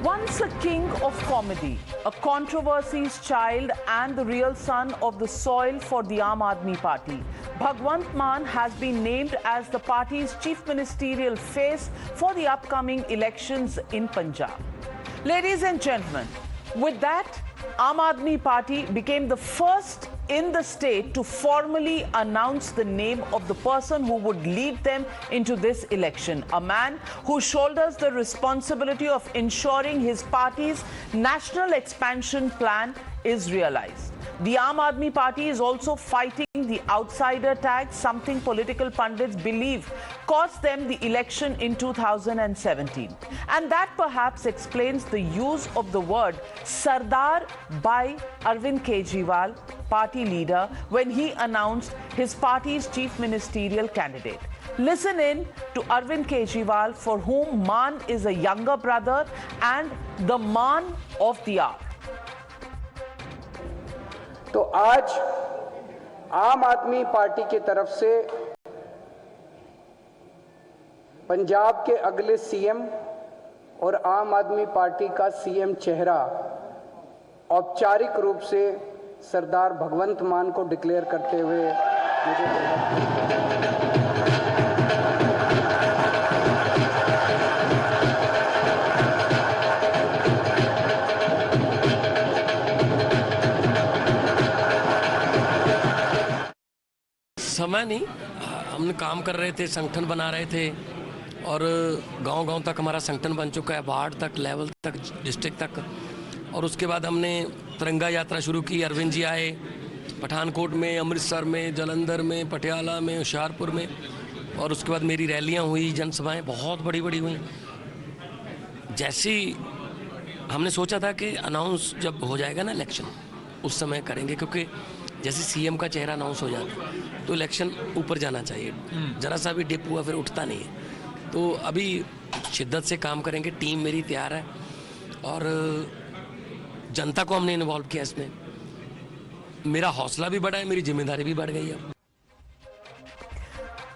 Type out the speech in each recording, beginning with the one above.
Once a king of comedy, a controversy's child and the real son of the soil for the Aam Aadmi Party, Bhagwant Mann has been named as the party's chief ministerial face for the upcoming elections in Punjab. Ladies and gentlemen, with that, Aam Aadmi Party became the first in the state to formally announce the name of the person who would lead them into this election, a man who shoulders the responsibility of ensuring his party's national expansion plan is realized. The Aam Aadmi Party is also fighting the outsider tag, something political pundits believe cost them the election in 2017. And that perhaps explains the use of the word Sardar by Arvind Kejriwal, party leader, when he announced his party's chief ministerial candidate. Listen in to Arvind Kejriwal, for whom Mann is a younger brother and the Mann of the hour. तो आज आम आदमी party की तरफ से पंजाब के अगले CM और आम आदमी पार्टी का सीएम चेहरा औपचारिक रूप से सरदार भगवंत मान को डिक्लेयर करते हुए समय नहीं, हम काम कर रहे थे, संगठन बना रहे थे और गांव-गांव तक हमारा संगठन बन चुका है, वार्ड तक, लेवल तक, डिस्ट्रिक्ट तक। और उसके बाद हमने तिरंगा यात्रा शुरू की। अरविंद जी आए पठानकोट में, अमृतसर में, जालंधर में, पटियाला में, होशियारपुर में, और उसके बाद मेरी रैलियां हुई, जनसभाएं बहुत बड़ी बड़ी हुई। जैसी हमने सोचा था कि अनाउंस जब हो जाएगा ना इलेक्शन, उस समय करेंगे, क्योंकि जैसे सीएम का चेहरा अनाउंस हो जाता है तो इलेक्शन ऊपर जाना चाहिए। जरा सा भी डिप हुआ फिर उठता नहीं है। तो अभी शिद्दत से काम करेंगे, टीम मेरी तैयार है और जनता को हमने इन्वॉल्व किया इसमें। मेरा हौसला भी बढ़ा है, मेरी जिम्मेदारी भी बढ़ गई है।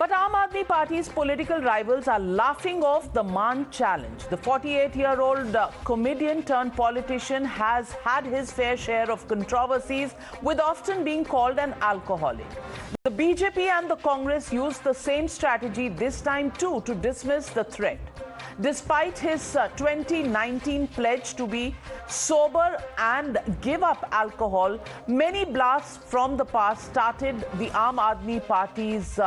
But Aam Aadmi Party's political rivals are laughing off the Mann challenge. The 48-year-old comedian turned politician has had his fair share of controversies, with often being called an alcoholic. The BJP and the Congress used the same strategy this time too to dismiss the threat. Despite his 2019 pledge to be sober and give up alcohol, many blasts from the past started the Aam Aadmi Party's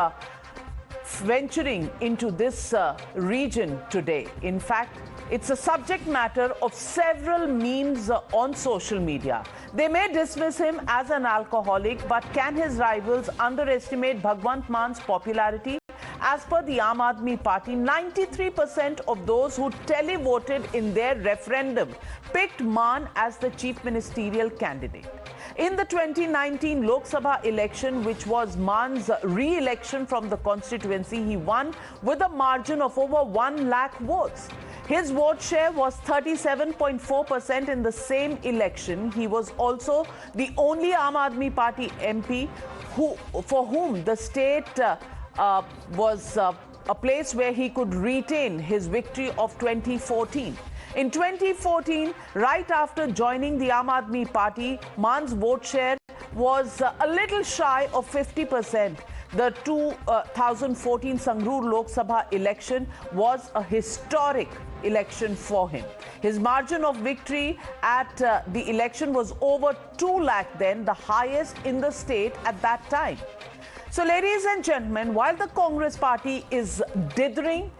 venturing into this region today. In fact, it's a subject matter of several memes on social media. They may dismiss him as an alcoholic, but can his rivals underestimate Bhagwant Mann's popularity? As per the Aam Aadmi Party, 93% of those who televoted in their referendum picked Mann as the chief ministerial candidate. In the 2019 Lok Sabha election, which was Mann's re-election from the constituency, he won with a margin of over 1 lakh votes. His vote share was 37.4% in the same election. He was also the only Aam Aadmi Party MP for whom the state was a place where he could retain his victory of 2014. In 2014, right after joining the Aam Aadmi Party, Mann's vote share was a little shy of 50%. The 2014 Sangrur Lok Sabha election was a historic election for him. His margin of victory at the election was over 2 lakh then, the highest in the state at that time. So, ladies and gentlemen, while the Congress party is dithering,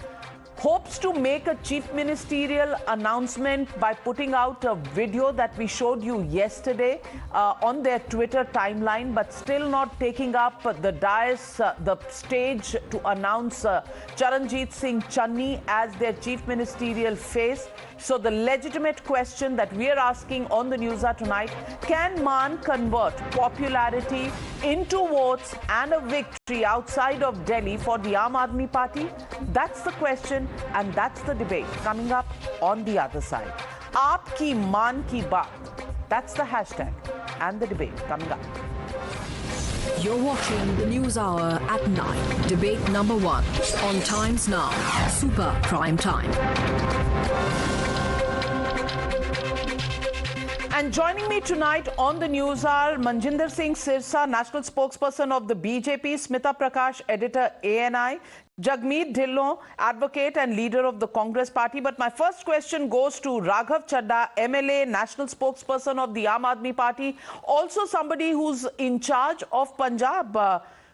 hopes to make a chief ministerial announcement by putting out a video that we showed you yesterday on their Twitter timeline, but still not taking up the dais, the stage to announce Charanjit Singh Channi as their chief ministerial face. So the legitimate question that we are asking on the Newshour tonight, can Mann convert popularity into votes and a victory outside of Delhi for the Aam Aadmi Party? That's the question and that's the debate coming up on the other side. Aapki Mann ki baat. That's the hashtag and the debate coming up. You're watching the News Hour at 9. Debate number 1 on Times Now. Super Prime Time. And joining me tonight on the news are Manjinder Singh Sirsa, national spokesperson of the BJP, Smita Prakash, editor ANI, Jagmeet Dhillon, advocate and leader of the Congress party. But my first question goes to Raghav Chadha, MLA, national spokesperson of the Aam Aadmi Party, also somebody who's in charge of Punjab.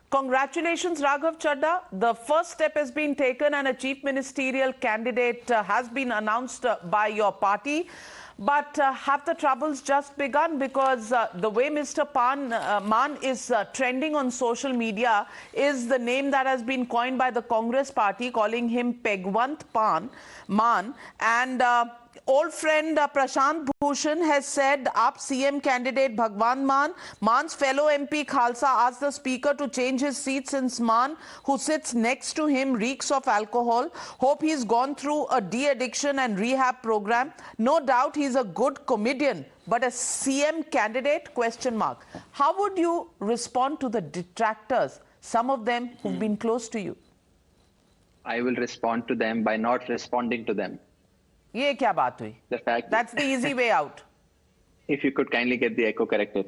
Congratulations, Raghav Chadha. The first step has been taken and a chief ministerial candidate has been announced by your party. But have the troubles just begun? Because the way Mr. Maan is trending on social media is the name that has been coined by the Congress party, calling him Pegwant Maan. And old friend Prashant Bhushan has said, "Aap CM candidate Bhagwan Maan." Maan's fellow MP Khalsa asked the speaker to change his seat since Maan, who sits next to him, reeks of alcohol. Hope he's gone through a de-addiction and rehab program. No doubt he's a good comedian, but a CM candidate? ? How would you respond to the detractors, some of them who've been close to you? I will respond to them by not responding to them. Ye kya baat hui? The fact That's the easy way out. If you could kindly get the echo corrected.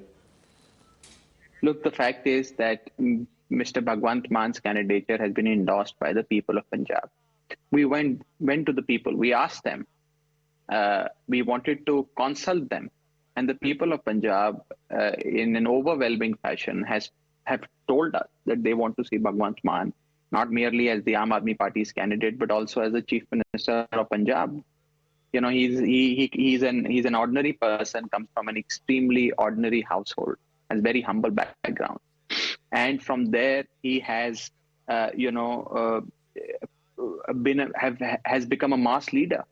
Look, the fact is that Mr. Bhagwant Maan's candidature has been endorsed by the people of Punjab. We went to the people. We asked them. We wanted to consult them. And the people of Punjab, in an overwhelming fashion, have told us that they want to see Bhagwant Maan, not merely as the Aam Aadmi Party's candidate, but also as the Chief Minister of Punjab. You know, he's an ordinary person, comes from an extremely ordinary household, has very humble background, and from there he has, has become a mass leader.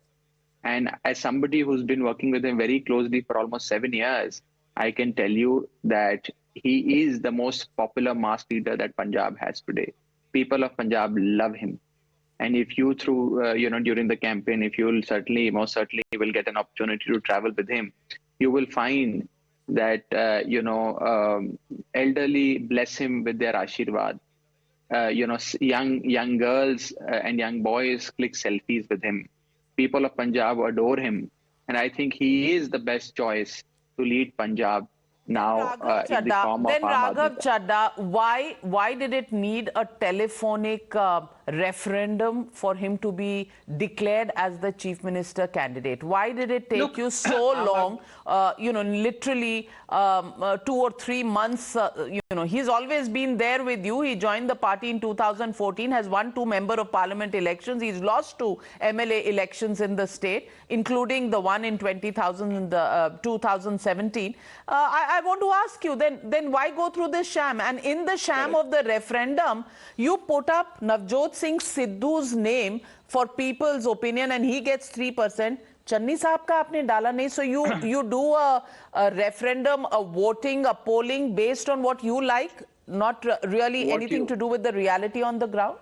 And as somebody who's been working with him very closely for almost 7 years, I can tell you that he is the most popular mass leader that Punjab has today. People of Punjab love him. And if you during the campaign, if you'll most certainly will get an opportunity to travel with him, you will find that, elderly bless him with their Ashirwad. Young girls and young boys click selfies with him. People of Punjab adore him. And I think he is the best choice to lead Punjab now in the form of Raghav Chadha, why did it need a telephonic referendum for him to be declared as the chief minister candidate? Why did it take you so long, literally 2 or 3 months? He's always been there with you. He joined the party in 2014, has won 2 member of parliament elections. He's lost 2 MLA elections in the state, including the one in 2017. I want to ask you, then why go through this sham? And in the sham of the referendum, you put up Navjot Singh Sidhu's name for people's opinion, and he gets 3%. Channi Saab ka aapne dala nahi. So you do a referendum, a voting, a polling based on what you like, not really anything to do with the reality on the ground?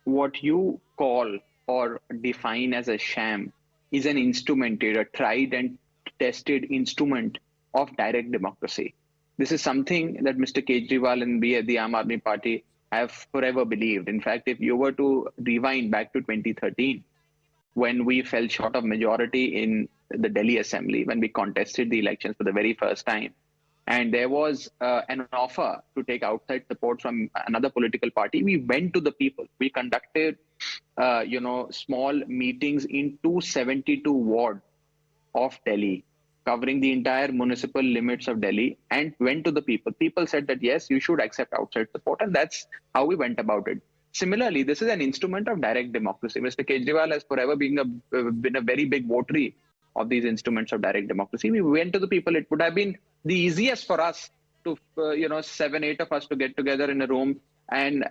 What you call or define as a sham is an instrumented, a tried and tested instrument of direct democracy. This is something that Mr. Kejriwal and we at the Aam Aadmi Party have forever believed. In fact, if you were to rewind back to 2013, when we fell short of majority in the Delhi Assembly, when we contested the elections for the very first time, and there was an offer to take outside support from another political party, we went to the people. We conducted, small meetings in 272 wards of Delhi, covering the entire municipal limits of Delhi, and went to the people. People said that, yes, you should accept outside support, and that's how we went about it. Similarly, this is an instrument of direct democracy. Mr. Kejriwal has forever been a very big votary of these instruments of direct democracy. We went to the people. It would have been the easiest for us to, 7, 8 of us to get together in a room and,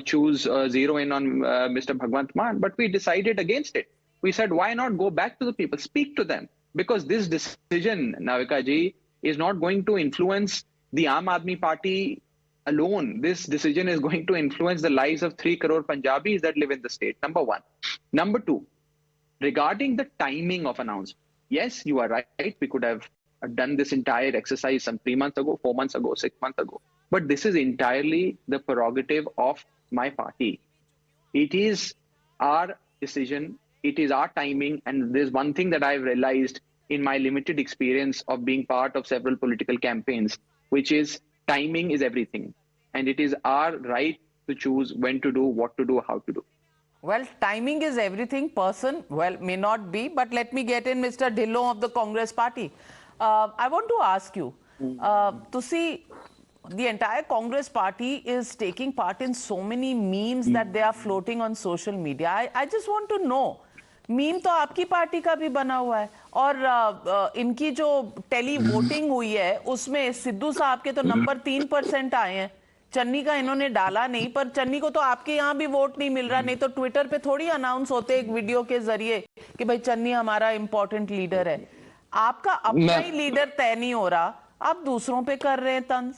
choose zero in on Mr. Bhagwant Maan. But we decided against it. We said, why not go back to the people, speak to them? Because this decision, Navika ji, is not going to influence the Aam Aadmi Party alone. This decision is going to influence the lives of 3 crore Punjabis that live in the state, number one. Number two, regarding the timing of announcement, yes, you are right. We could have done this entire exercise some 3 months ago, 4 months ago, 6 months ago. But this is entirely the prerogative of my party. It is our decision. It is our timing. And there's one thing that I've realized in my limited experience of being part of several political campaigns, which is timing is everything. And it is our right to choose when to do, what to do, how to do. Well, timing is everything. Person, well, may not be, but let me get in Mr. Dhillon of the Congress Party. I want to ask you, to see the entire Congress Party is taking part in so many memes that they are floating on social media. I just want to know, meme तो आपकी party का भी बना हुआ है और इनकी जो टेली वोटिंग हुई है उसमें सिद्धू साहब के तो नंबर 3% आए हैं। चन्नी का इन्होंने डाला नहीं, पर चन्नी को तो आपके यहाँ भी वोट नहीं मिल रहा, नहीं तो ट्विटर पे थोड़ी अनाउंस होते एक वीडियो के जरिए कि भाई चन्नी हमारा इंपॉर्टेंट लीडर है। आपका अपना ही लीडर तय नहीं हो रहा, आप दूसरों पे कर रहे हैं तंज।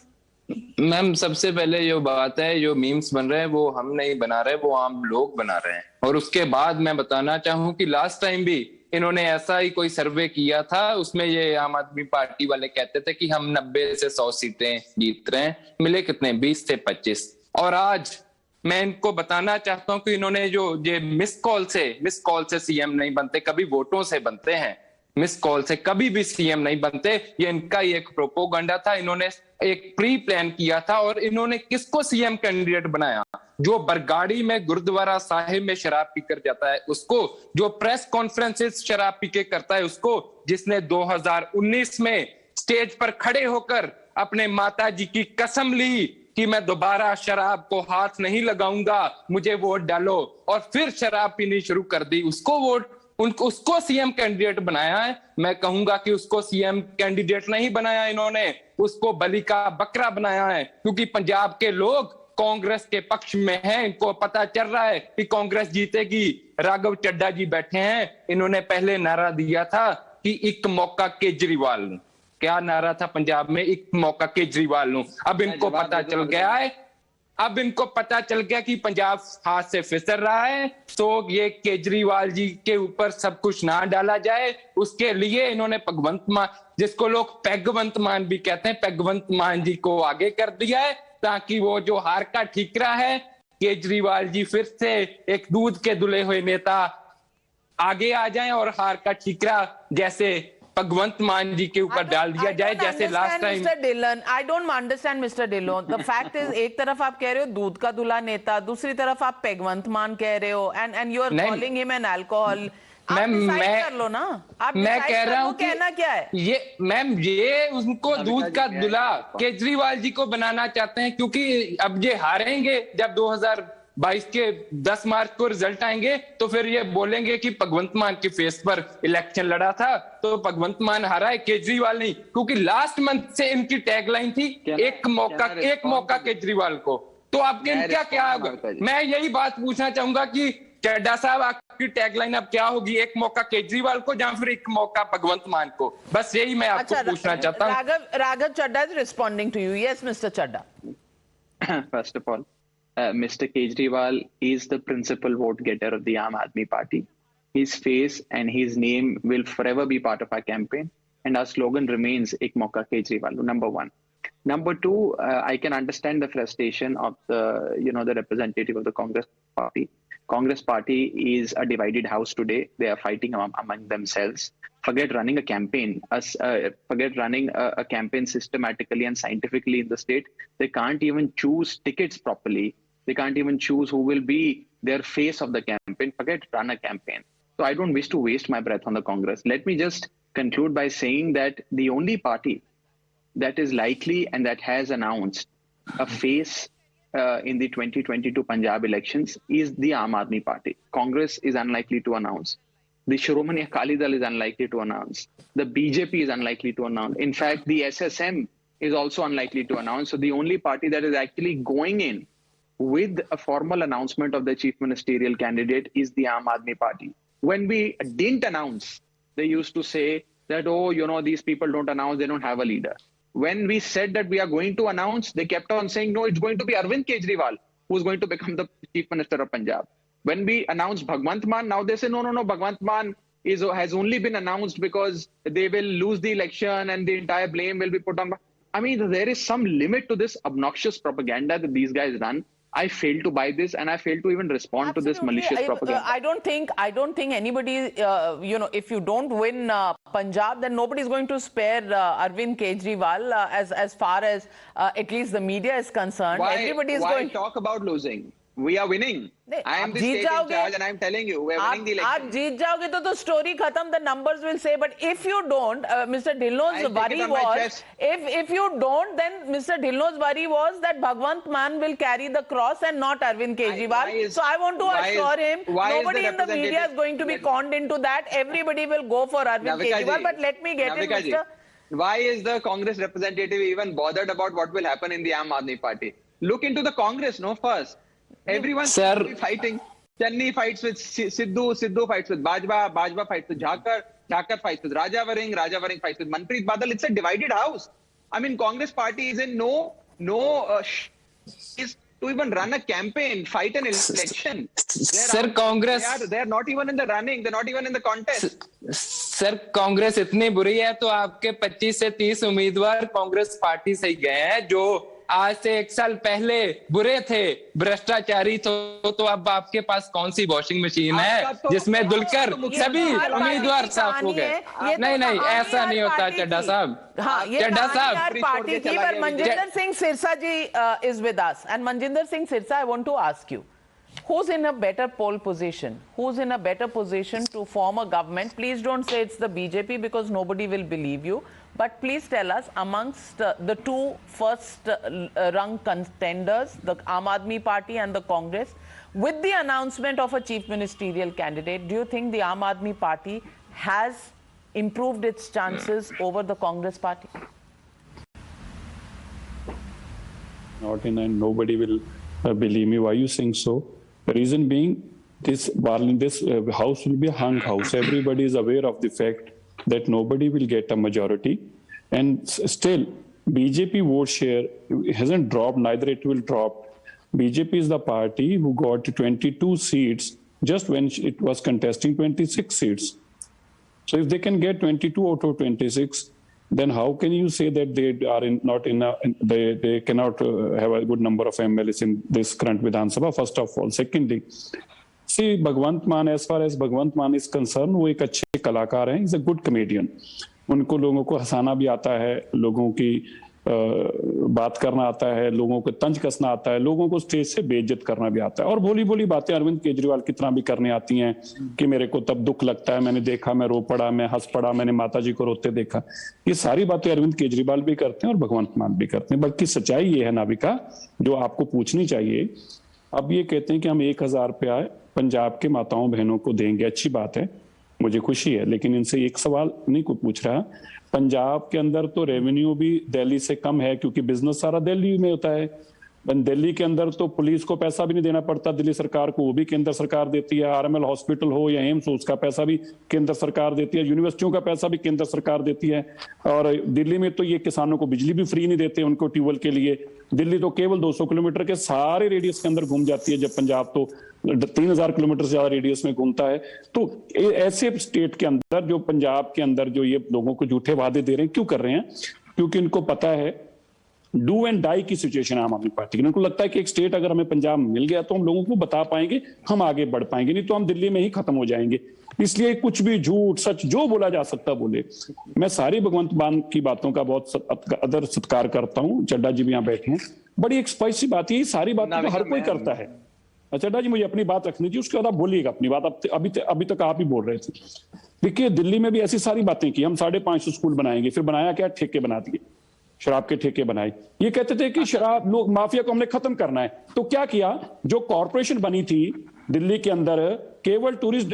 मैम, सबसे पहले जो बात है, जो मीम्स बन रहे हैं वो हम नहीं बना रहे, वो आम लोग बना रहे हैं। और उसके बाद मैं बताना चाहूँ कि लास्ट टाइम भी इन्होंने ऐसा ही कोई सर्वे किया था, उसमें ये आम आदमी पार्टी वाले कहते थे कि हम 90 से 100 सीटें जीत रहे हैं, मिले कितने 20 से 25। और आज मैं इनको बताना चाहता हूँ कि इन्होंने जो ये मिस कॉल से सीएम नहीं बनते, कभी वोटों से बनते हैं, मिस कॉल से कभी भी सीएम नहीं बनते। ये इनका ही एक प्रोपोगंडा था, इन्होंने एक प्री प्लान किया था। और इन्होंने किसको सीएम कैंडिडेट बनाया? जो बरगाड़ी में गुरुद्वारा साहिब में शराब पीकर जाता है उसको, जो प्रेस कॉन्फ्रेंसेस शराब पी के करता है उसको, जिसने 2019 में स्टेज पर खड़े होकर अपने माता जी की कसम ली कि मैं दोबारा शराब को हाथ नहीं लगाऊंगा, मुझे वोट डालो, और फिर शराब पीनी शुरू कर दी, उसको सीएम कैंडिडेट बनाया है। मैं कहूंगा कि उसको सीएम कैंडिडेट नहीं बनाया इन्होंने, उसको बलि का बकरा बनाया है, क्योंकि पंजाब के लोग कांग्रेस के पक्ष में हैं। इनको पता चल रहा है कि कांग्रेस जीतेगी। राघव चड्ढा जी बैठे हैं, इन्होंने पहले नारा दिया था कि एक मौका केजरीवाल। क्या नारा था पंजाब में? एक मौका केजरीवाल लूं। अब इनको पता चल गया है, अब इनको पता चल गया कि पंजाब हाथ से फिसल रहा है, तो ये केजरीवाल जी के ऊपर सब कुछ ना डाला जाए, उसके लिए इन्होंने भगवंत मान, जिसको लोग पैगवंत मान भी कहते हैं, पैगवंत मान जी को आगे कर दिया है, ताकि वो जो हार का ठीकरा है, केजरीवाल जी फिर से एक दूध के दुले हुए नेता आगे आ जाएं और हार का ठीकरा जैसे भगवंत मान जी के ऊपर डाल दिया जाए, जैसे last time. Mister Dhillon, I don't understand mister Dhillon. The fact is, एक तरफ आप कह रहे हो दूध का दूल्हा नेता, दूसरी तरफ आप भगवंत मान कह रहे हो, and you are calling him an alcohol. Ma'am, कर लो ना, आप मैं कह रहा हूँ कहना क्या है ये मैम, ये उनको दूध का दूल्हा केजरीवाल जी को बनाना चाहते हैं, क्योंकि अब ये हारेंगे जब 2022 के 10 मार्च को रिजल्ट आएंगे, तो फिर ये बोलेंगे कि भगवंत मान के फेस पर इलेक्शन लड़ा था तो भगवंत मान हारा है, केजरीवाल नहीं। क्योंकि लास्ट मंथ से इनकी टैगलाइन थी एक मौका केजरीवाल को। तो आपके क्या होगा? मैं यही बात पूछना चाहूंगा कि चड्ढा साहब, आपकी टैगलाइन अब क्या होगी? एक मौका केजरीवाल को या फिर एक मौका भगवंत मान को? बस यही मैं आपको पूछना चाहता हूँ। Raghav Chadha is responding to you. Yes, Mr. Chadha. First of all, Mr. Kejriwal is the principal vote getter of the Aam Aadmi Party. His face and his name will forever be part of our campaign, and our slogan remains "Ek Mauka Kejriwal." Number one. Number two, I can understand the frustration of the representative of the Congress Party. Congress Party is a divided house today. They are fighting among themselves. Forget running a campaign. Forget running a campaign systematically and scientifically in the state. They can't even choose tickets properly. They can't even choose who will be their face of the campaign. Forget run a campaign. So I don't wish to waste my breath on the Congress. Let me just conclude by saying that the only party that is likely and that has announced a face in the 2022 Punjab elections is the Aam Aadmi Party. Congress is unlikely to announce. The Shiromani Akali Dal is unlikely to announce. The BJP is unlikely to announce. In fact, the SSM is also unlikely to announce. So the only party that is actually going in with a formal announcement of the chief ministerial candidate is the Aam Aadmi Party. When we didn't announce, they used to say that, oh, these people don't announce, they don't have a leader. When we said that we are going to announce, they kept on saying, no, it's going to be Arvind Kejriwal who's going to become the chief minister of Punjab. When we announced Bhagwant Mann, now they say, no, Bhagwant Mann has only been announced because they will lose the election and the entire blame will be put on. I mean, there is some limit to this obnoxious propaganda that these guys run. I fail to buy this, and I fail to even respond to this malicious propaganda. I don't think anybody, if you don't win Punjab, then nobody is going to spare Arvind Kejriwal as far as at least the media is concerned. Everybody is going. Why talk about losing? We are winning. I am the state in charge and I am telling you, we are winning the election. आप जीत जाओगे तो story खत्म, the numbers will say. But if you don't, Mr. Dhillon's worry was, if you don't, then Mr. Dhillon's worry was that Bhagwant Mann will carry the cross and not Arvind Kejriwal. So I want to assure him, nobody in the media is going to be conned into that. Everybody will go for Arvind Kejriwal. But let me get in, Mr. Why is the Congress representative even bothered about what will happen in the Aam Aadmi Party? Look into the Congress, no, first. Everyone fighting. Channi fights with Sidhu, Sidhu fights with Bajwa, Bajwa fights with Jhakar, Jhakar fights with Raja Varing, Raja Varing fights with Manpreet Badal. It's a divided house. I mean, Congress party is in is to even run a campaign, fight an election. Sir, Congress, they are not even in the running. They're not even in the contest. Sir Congress इतनी बुरी है तो आपके 25 से 30 उम्मीदवार Congress party से ही गए हैं जो आज से 1 साल पहले बुरे थे, भ्रष्टाचारी तो अब आपके पास कौन सी वॉशिंग मशीन है जिसमें धुलकर सभी उम्मीदवार साफ हो गए? नहीं, ऐसा नहीं होता चड्ढा साहब। चड्ढा साहब, पार्टी की, पर मनजिंदर सिंह सिरसा जी is with us, and Manjinder Singh Sirsa, I want to ask you, who's in a better pole position? Who's in a better position to form a government? Please don't say it's the BJP because nobody will believe you. But please tell us, amongst the two first rung contenders, the Aam Aadmi Party and the Congress, with the announcement of a chief ministerial candidate, do you think the Aam Aadmi Party has improved its chances over the Congress Party? Not in, and nobody will believe me. Why are you saying so? The reason being, this house will be a hung house. Everybody is aware of the fact that nobody will get a majority, and still BJP vote share hasn't dropped, neither it will drop. BJP is the party who got 22 seats just when it was contesting 26 seats. So if they can get 22 out of 26, then how can you say that they are they cannot have a good number of MLAs in this current Vidhan Sabha, first of all. Secondly, see, Bhagwant Mann, as far as Bhagwant Mann is concerned, वो एक अच्छे कलाकार हैं, he's a good comedian. उनको लोगों को हंसाना भी आता है, लोगों की बात करना आता है, लोगों को तंज कसना आता है, लोगों को स्टेज से बेइज्जत करना भी आता है, और भोली भोली बातें अरविंद केजरीवाल कितना भी करने आती हैं कि मेरे को तब दुख लगता है, मैंने देखा, मैं रो पड़ा, मैं हंस पड़ा, मैंने माता जी को रोते देखा। ये सारी बातें अरविंद केजरीवाल भी करते हैं और भगवंत मान भी करते हैं। बल्कि सच्चाई ये है नाविका, जो आपको पूछनी चाहिए, अब ये कहते हैं कि हम 1000 रुपया पंजाब के माताओं बहनों को देंगे, अच्छी बात है, मुझे खुशी है, लेकिन इनसे एक सवाल नहीं कोई पूछ रहा, पंजाब के अंदर तो रेवेन्यू भी दिल्ली से कम है क्योंकि बिजनेस सारा दिल्ली में होता है। दिल्ली के अंदर तो पुलिस को पैसा भी नहीं देना पड़ता दिल्ली सरकार को, वो भी केंद्र सरकार देती है। आरएमएल हॉस्पिटल हो या एम्स हो, उसका पैसा भी केंद्र सरकार देती है। यूनिवर्सिटियों का पैसा भी केंद्र सरकार देती है। और दिल्ली में तो ये किसानों को बिजली भी फ्री नहीं देते उनको ट्यूबवेल के लिए। दिल्ली तो केवल 200 किलोमीटर के सारे रेडियस के अंदर घूम जाती है, जब पंजाब तो 3000 किलोमीटर से ज्यादा रेडियस में घूमता है। तो ऐसे स्टेट के अंदर, जो पंजाब के अंदर जो ये लोगों को झूठे वादे दे रहे हैं, क्यों कर रहे हैं? क्योंकि इनको पता है डू एंड डाई की सिचुएशन है आम आदमी पार्टी की। उनको लगता है कि एक स्टेट अगर हमें पंजाब मिल गया तो हम लोगों को बता पाएंगे, हम आगे बढ़ पाएंगे, नहीं तो हम दिल्ली में ही खत्म हो जाएंगे। इसलिए कुछ भी झूठ सच जो बोला जा सकता बोले। मैं सारी भगवंत मान की बातों का बहुत अदर सत्कार करता हूँ। चड्डा जी भी यहाँ बैठे हैं, बड़ी एक स्पाइसी बात है, सारी बातें तो हर कोई करता है। चड्डा जी मुझे अपनी बात रखनी थी, उसके बाद आप बोलिएगा अपनी बात। अभी तक आप ही बोल रहे थे। देखिए दिल्ली में भी ऐसी सारी बातें की, हम 550 स्कूल बनाएंगे, फिर बनाया क्या? ठेके बना दिए, शराब के ठेके बनाए। ये कहते थे कि शराब लोग माफिया को हमने खत्म करना है, तो क्या किया? जो कॉर्पोरेशन बनी थी दिल्ली के अंदर, केवल टूरिस्ट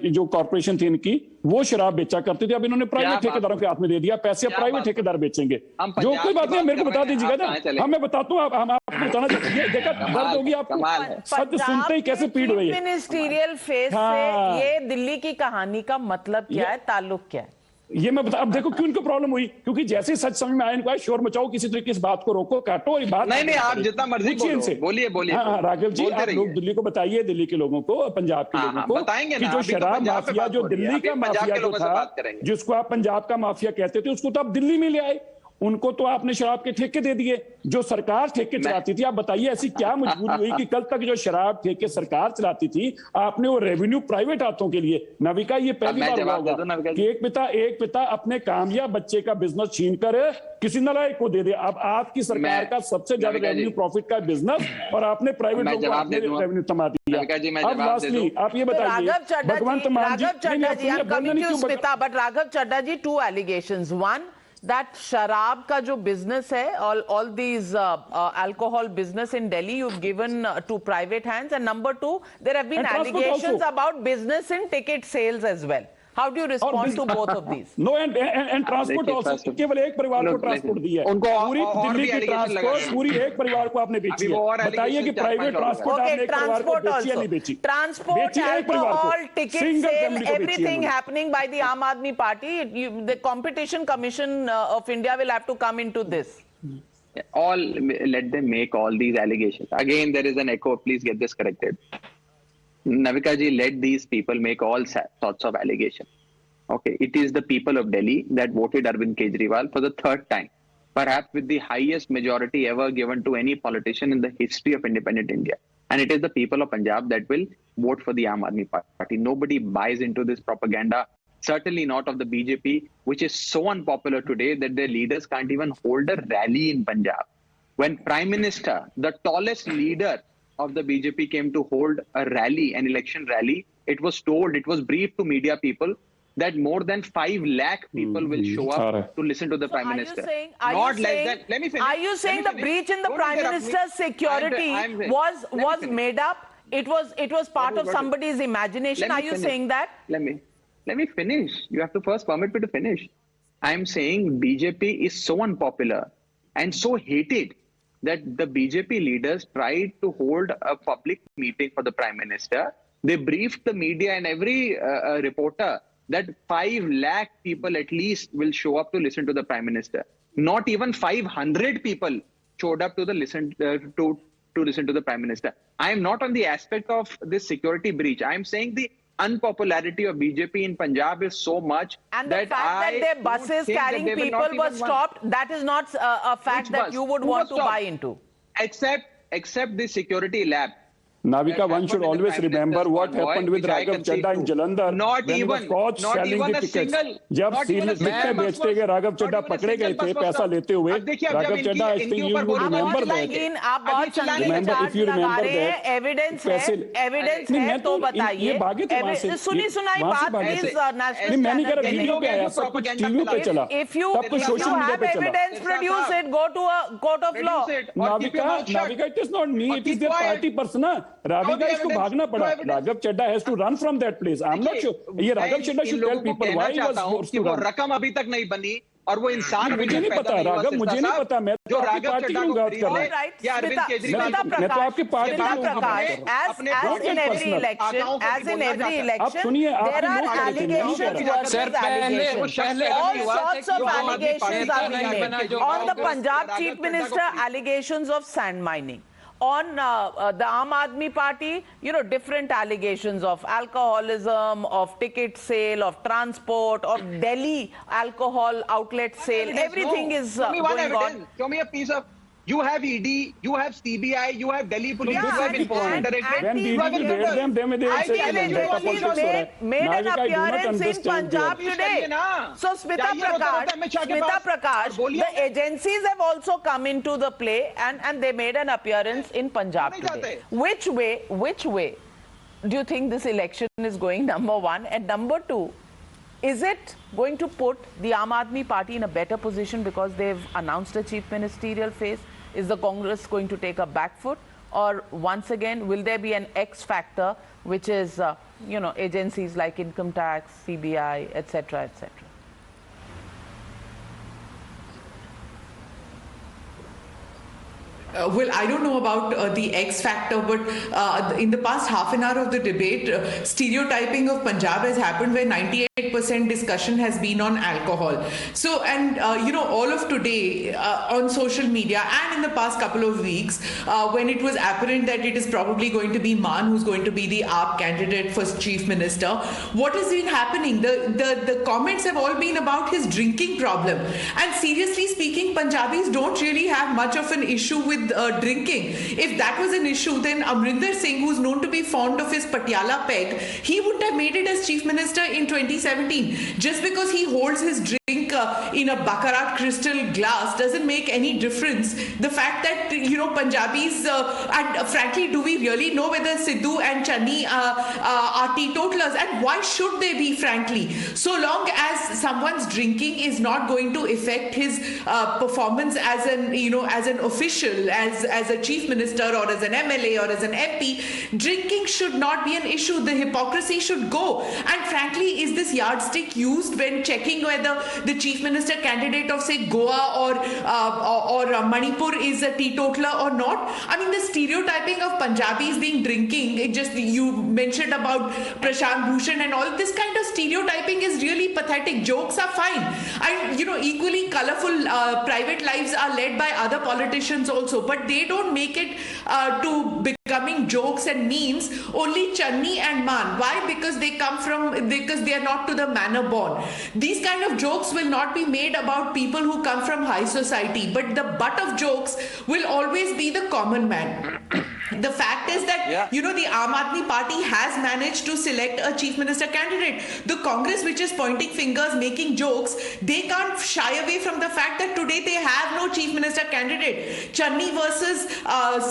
जो कॉर्पोरेशन थी इनकी, वो शराब बेचा करती थी। अब इन्होंने प्राइवेट ठेकेदारों के हाथ में दे दिया, पैसे अब प्राइवेट ठेकेदार बेचेंगे। जो कोई बात नहीं, मेरे को बता दीजिएगा ना, मैं बताता हूँ। हम आपको बताना, देखा दर्द होगी आपको, सच सुनते ही कैसे पीड़ हुई है। मिनिस्ट्रियल फेज से ये दिल्ली की कहानी का मतलब क्या है, ताल्लुक क्या है? ये मैं बता, अब देखो क्यों इनको प्रॉब्लम हुई, क्योंकि जैसे ही सच समझ में आया इनको आया शोर मचाओ, किसी तरीके इस बात को रोको, काटो और बात नहीं आप जितना मर्जी बोलिए। हाँ राघव जी, आप लोग दिल्ली को बताइए, दिल्ली के लोगों को, पंजाब के लोगों को, कि जो शराब माफिया, जो दिल्ली का माफिया जो था, जिसको आप पंजाब का माफिया कहते थे, उसको तो आप दिल्ली में ले आए। उनको तो आपने शराब के ठेके दे दिए, जो सरकार ठेके चलाती थी। आप बताइए ऐसी क्या मजबूरी हुई कि कल तक जो शराब ठेके सरकार चलाती थी, आपने वो रेवेन्यू प्राइवेट हाथों के लिए। नाविका, ये पहली बार हुआ होगा कि एक पिता अपने कामयाब बच्चे का बिजनेस छीन कर किसी नालायक को दे दे। अब आपकी सरकार का सबसे ज्यादा रेवेन्यू प्रॉफिट का बिजनेस, और आपने प्राइवेट लोगों को रेवेन्यू थमा दिया। अब लास्टली आप ये बताइए, Bhagwant Mann ji, but Raghav Chadha ji, 2 allegations. One, that शराब का जो business है, all these alcohol business in Delhi you've given to private hands, and number 2, there have been allegations about business in ticket sales as well. How do you respond to both of these? No, and transport also. केवल एक परिवार को transport दिया है, पूरी दिल्ली की transport पूरी एक परिवार को आपने बेची है। बताइए कि प्राइवेट ट्रांसपोर्ट आपने एक परिवार को बेची या नहीं बेची? Transport, alcohol, ticket sale, everything happening by the Aam Aadmi Party. The Competition Commission of India will have to come into this. Let them make all these allegations. Again, there is an echo. Please get this corrected. Navika ji, let these people make all sorts of allegations. Okay, it is the people of Delhi that voted Arvind Kejriwal for the 3rd time, perhaps with the highest majority ever given to any politician in the history of independent India. And it is the people of Punjab that will vote for the Aam Aadmi Party. Nobody buys into this propaganda, certainly not of the BJP, which is so unpopular today that their leaders can't even hold a rally in Punjab. When Prime Minister, the tallest leader of the BJP, came to hold a rally, an election rally, it was briefed to media people that more than 5 lakh people will show up to listen to the Prime Minister. Let me finish. Are you saying the breach in the Prime Minister's security was made up? It was part of somebody's imagination. Are you saying that? Let me finish. You have to first permit me to finish. I am saying BJP is so unpopular and so hated that the BJP leaders tried to hold a public meeting for the Prime Minister. They briefed the media and every reporter that 5 lakh people at least will show up to listen to the Prime Minister. Not even 500 people showed up to listen to the Prime Minister. I am not on the aspect of this security breach. I am saying the unpopularity of BJP in Punjab is so much, and the fact that their buses carrying people were stopped, that is not a fact that you would want to buy into. Except the security lab. Navika, one should always remember what happened with Raghav Chadha in Jalandhar. Not even a single. जब टिकटें बेचते गए, राघव चड्ढा पकड़े गए थे पैसा लेते हुए। Raghav Chadha, I think you would remember that. आप बहुत remember, if you remember that, evidence है तो बताइए। सुनी सुनाई बात प्लीज नेशनल। मैं नहीं कह रहा, वीडियो पे आया, सब कुछ टीवी पे चला, सब कुछ सोशल मीडिया पे चला। Evidence produce it, go to a court of law. Navika, it is not me, it is their party person. Raghav इसको भागना पड़ा। Raghav Chadha has to run from that place. I'm not sure. ये Raghav Chadha should tell people why he was forced to run. रकम अभी तक नहीं बनी और वो इंसान मुझे नहीं पता राघव, मुझे नहीं पता। मैं तो आपकी पार्टी की बात कर रहा हूँ। मैं तो आपकी पार्टी की बात कर रहा हूँ। As in every election, अब सुनिए, there are allegations versus allegations. All sorts of allegations are being made. On the Punjab Chief Minister, allegations of sand mining. On the Aam Aadmi Party, different allegations of alcoholism, of ticket sale, of transport, of Delhi alcohol outlet sale. Everything is going on. Show me a piece of. You have ED, you have CBI, you have Delhi police, you have enforcement directorate. When DD will raid them, they made an appearance in Punjab today. So Smita Prakash, the agencies have also come into the play and they made an appearance in Punjab today. Which way do you think this election is going, number one? And number two, is it going to put the Aam Aadmi Party in a better position because they've announced a chief ministerial phase? Is the Congress going to take a back foot? Or once again, will there be an X factor, which is, agencies like income tax, CBI, etc., etc.? Well, I don't know about the X factor, but in the past half an hour of the debate, stereotyping of Punjab has happened where 98% discussion has been on alcohol. So, and all of today on social media and in the past couple of weeks, when it was apparent that it is probably going to be Maan who's going to be the AAP candidate for chief minister, what has been happening? The comments have all been about his drinking problem. And seriously speaking, Punjabis don't really have much of an issue with drinking. If that was an issue, then Amrinder Singh, who's known to be fond of his Patiala peg, he wouldn't have made it as chief minister in 2017. Just because he holds his drink in a Baccarat crystal glass doesn't make any difference. The fact that, Punjabis, and frankly, do we really know whether Sidhu and Channi are teetotalers? And why should they be, frankly? So long as someone's drinking is not going to affect his performance as an official, as a chief minister or as an MLA or as an MP, drinking should not be an issue. The hypocrisy should go. And frankly, is this yardstick used when checking whether the chief minister candidate of, say, Goa or Manipur is a teetotaler or not? I mean, the stereotyping of Punjabis being drinking, you mentioned about Prashant Bhushan and all, this kind of stereotyping is really pathetic. Jokes are fine. And, equally colorful private lives are led by other politicians also, but they don't make it to becoming jokes and memes. Only Channi and Maan. Why? Because they are not to the manner born. These kind of jokes will not be made about people who come from high society, but the butt of jokes will always be the common man. The fact is that, the Aam Aadmi Party has managed to select a chief minister candidate. The Congress, which is pointing fingers, making jokes, they can't shy away from the fact that today they have no chief minister candidate. Channi versus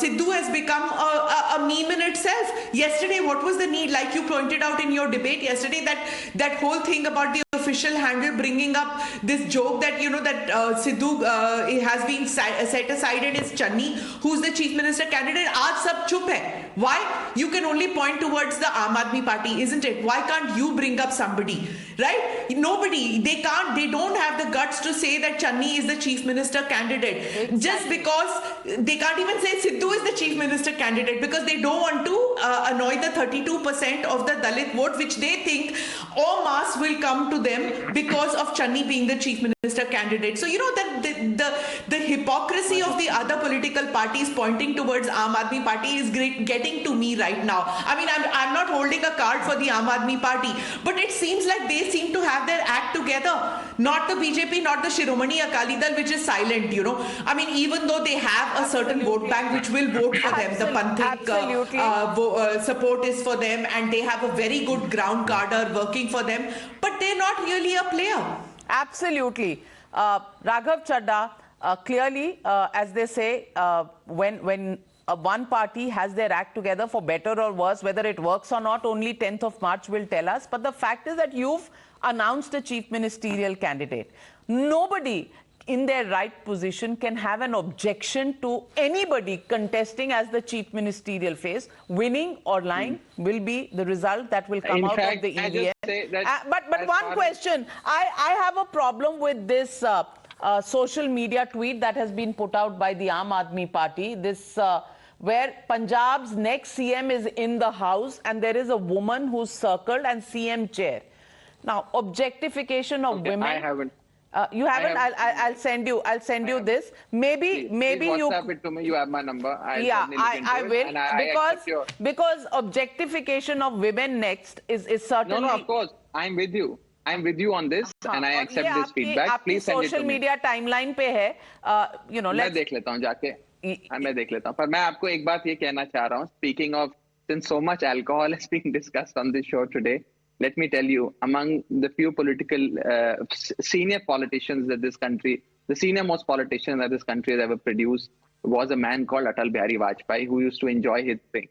Sidhu has become a meme in itself. Yesterday, what was the need? Like you pointed out in your debate yesterday, that whole thing about the official handle bringing up this joke that, Sidhu has been set aside and it's Channi who's the chief minister candidate. Aaj sab chup hai. Why? You can only point towards the Aam Aadmi Party, isn't it? Why can't you bring up somebody? Right? Nobody. They don't have the guts to say that Channi is the chief minister candidate. Exactly. Just because they can't even say Sidhu is the chief minister candidate because they don't want to annoy the 32% of the Dalit vote, which they think en masse will come to them because of Channi being the chief minister candidate. So, that the hypocrisy of the other political parties pointing towards Aam Aadmi Party is getting to me right now. I mean, I'm not holding a card for the Aam Aadmi Party, but it seems like they seem to have their act together. Not the BJP, not the Shiromani Akali Dal, which is silent, I mean, even though they have a certain vote bank which will vote for them, the Panthik support is for them, and they have a very good ground cadre working for them, but they're not really a player. Absolutely. Raghav Chadha, clearly, as they say, when one party has their act together, for better or worse, whether it works or not, only 10th of March will tell us. But the fact is that you've announced a chief ministerial candidate. Nobody in their right position can have an objection to anybody contesting as the chief ministerial face. Winning or lying will be the result that will come out of the EVM. But one question, I have a problem with this social media tweet that has been put out by the Aam Aadmi Party. This where Punjab's next CM is in the house and there is a woman who's circled and CM chair. Now, objectification of women. I haven't. You haven't? I'll send you this. Maybe please you WhatsApp it to me. You have my number. I will, because objectification of women next is certainly. No, of course. I'm with you. I'm with you on this, and I accept this feedback. Please send it to me. Social media timeline पे है, मैं देख लेता हूँ जाके. मैं देख लेता हूँ. पर मैं आपको एक बात ये कहना चाह रहा हूँ. Speaking of, since so much alcohol is being discussed on this show today, let me tell you, among the few political senior politicians that this country, the senior most politician that this country has ever produced, was a man called Atal Bihari Vajpayee, who used to enjoy his drink,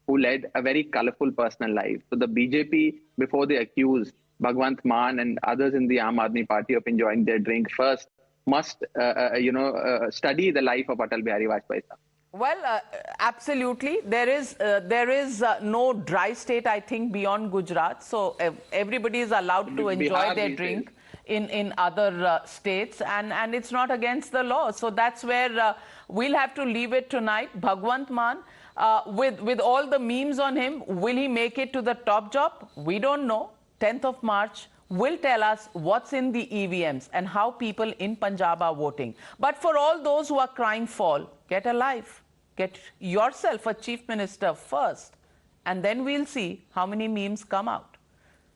who led a very colorful personal life. So the BJP, before they accuse Bhagwant Maan and others in the Aam Aadmi Party of enjoying their drink, first must study the life of Atal Bihari Vajpayee. Well, absolutely. There is no dry state, I think, beyond Gujarat. So everybody is allowed to enjoy their drink. in other states, and it's not against the law. So that's where we'll have to leave it tonight. Bhagwant Mann, with all the memes on him, will he make it to the top job? We don't know. 10th of March will tell us what's in the EVMs and how people in Punjab are voting. But for all those who are crying foul, get a life. Get yourself a chief minister first, and then we'll see how many memes come out.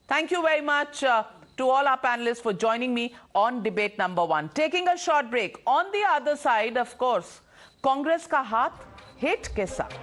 Thank you very much to all our panelists for joining me on debate number 1. Taking a short break. On the other side, of course, Congress ka haath hate ke saath.